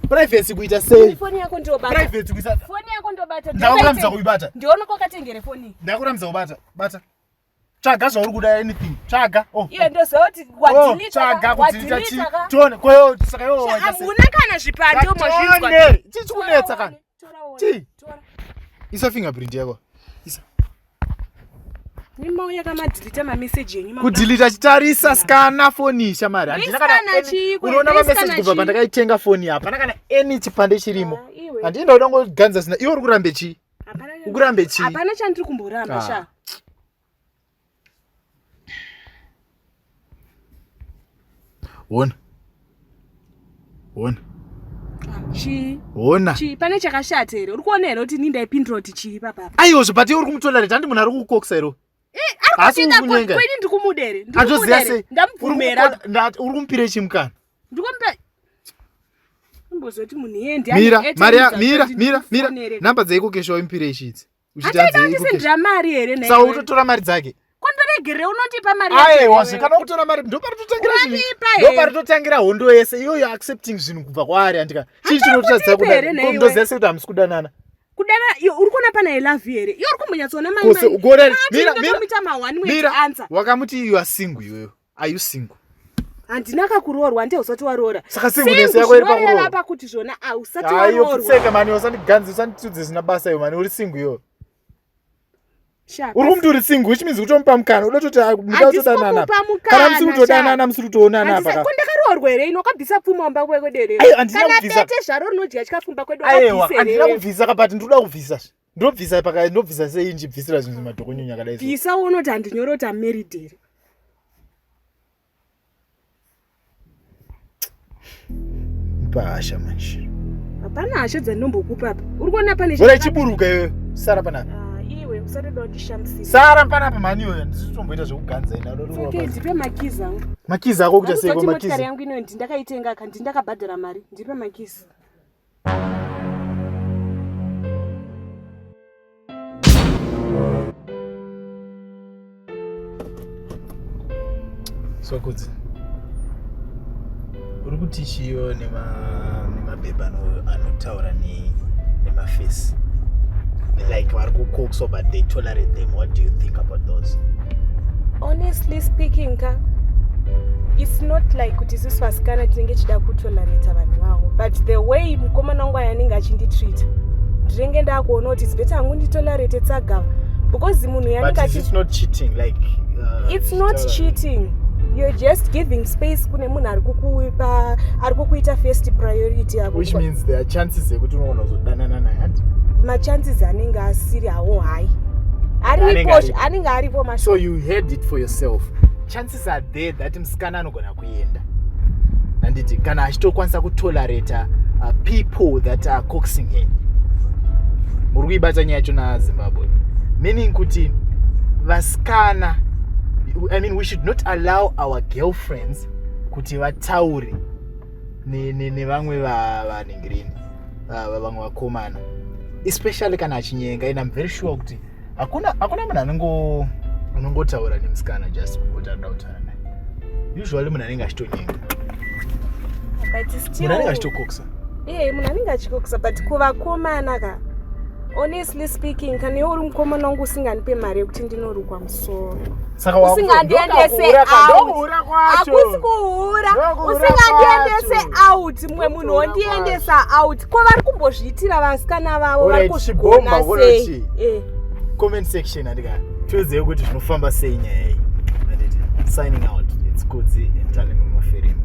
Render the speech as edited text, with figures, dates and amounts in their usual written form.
Privacy kuita sei? Phone yako ndio bata. Privacy kuita. Phone yako ndio bata. Ndakuramza kuibata. Ndiona kwa katengere phone. Ndakuramza kubata. Bata. Chaga zvauri kuda anything. Chaga. Iye ndo zoti wadelete. Chaga kudelete chi. Tone. Kwayo saka yo wacha. Una kana zvipande mozvinzwa. Chichi kunetsa kana. Chi. Isa fingerprint yako. Isa. Nimauya kama delete ma message yenyu. Kudelete chitarisa scanner phone shamari. Handina kana unoona ma message kubva pandakaitenga phone apa. Pana kana any chipande chirimo. Handina udango ganza sina. Iwe uri kurambe chi? Ukurambe chi? Hapana chandiri kumboramba sha. Ona. Chi pane chakashata here. Uri kuona here kuti ninda ipindura kuti chi papa. Aiyo zvipati uri kumutolerate handi munhu ari kukoksa ero. Asi kunyenga. Kwini ndikumudere. Ndamubvumera. Uri kumupira chimukana. Ndikomba. Mbozoti munhu yendi. Mira. Namba dzaiko kesho impire chidzi. Uchitadza iko. Ndira mari here naye. Saka utotora mari dzake. Kondorege unotipa mari yake. Aiwa, kana kutora mari ndo paritotangira zvinhu. Ndo paritotangira hondo yese. Iyoyo accepting zvinhu kubva kwaari andika. Chii chinotadza kuda. Ndoziva kuti hamisi kudanana. Kudana uri kuona pana I love you here. Iyo uri kumbonyatsoona mai. Mira. Wakamuti you are single iwewe. Are you single? Handina kakuroorwa ndee usati waroora. Saka singleness yako iri pakuroora. Apa kuti zvona usati waroorwa. Ayo tseka mani usandiganzi usanditudze zina basa iyo mani uri single iwewe. Uri kumtu uri single which means utomupa mukana uda kuti mudazodanana. Kana musiri kutodanana musiri kutoonana apa. Kondakaroorwa here ino kabvisa pfuma mumba kwedere. Kana bete zvaro rinodya chikafumba kwedu kabvisa. Handina kubvisa kabati ndoda kubvisa. Ndobvisa pakati ndobvisa sei njibvisira zvinhu madhokonyonya kadai. Bvisa unoti handinyoro kuti married here. Pasha manchi. Hapana hasha dzandombokupa apa. Uri kuona pane chii. Uri chiburuka iwe. Sara panapa. Iwe usatoda kundishamsira. Sara panapa mani iwe ndisitomboita zvokuganza ina. Okay, ndipe makizi angu. Makizi ako kuita sei ko makizi? Motikari yangu ino ndakaitenga kandi ndakabhadhara mari. Ndipe makizi. So Kudzi. Uri kuti chiyo nemabhebha anotaura nemaface. Like vari kukokso but they tolerate them. What do you think about those? Honestly speaking, it's not like kuti isusu vasikana tinenge chida kutolerate vanhu vavo. But the way mukomana wangu yanenge achinditreat, ndinenge ndakuona kuti it's better hangu nditolerate tsagava. Because munhu yanenge But it's not cheating like it's not cheating. You're just giving space kune munhu ari kukuita first priority yako. Which means there are chances ekuti unoona kuzodanana naye handi. Machances anenge asiri hawo hai. Anenge aripo masho. So you heard it for yourself. Chances are there that musikana anogona kuenda. Handiti kana achitokwanisa kutolerate people that are coaxing her. Muri kuibata nyaya yacho naZimbabwe. Meaning kuti vasikana, I mean we should not allow our girlfriends kuti vataure nevamwe vanengirini vamwe vakomana, especially kana achinyenga. And I'm very sure kuti hakuna munhu anongotaura nemusikana just kuti anoda kutaura naye. Usually munhu anenge achitonyenga. But still munhu anenge achitokoksa. Munhu anenge achikoksa but kuvakomana ka. Honestly speaking, kana iwe uri mukomana wangu usinganipe mari yekuti ndinorukwa musoro. Usingandiendese out. Hakusi kuhura. Usingandiendese out. Mumwe munhu ondiendesa out. Ko vari kumbozviitira vasikana vavo vari kuzvigona sei. Comment section andika tiwedzewo kuti zvinofamba sei nyaya iyi. Signing out. It's Kudzi and Talem maferimu.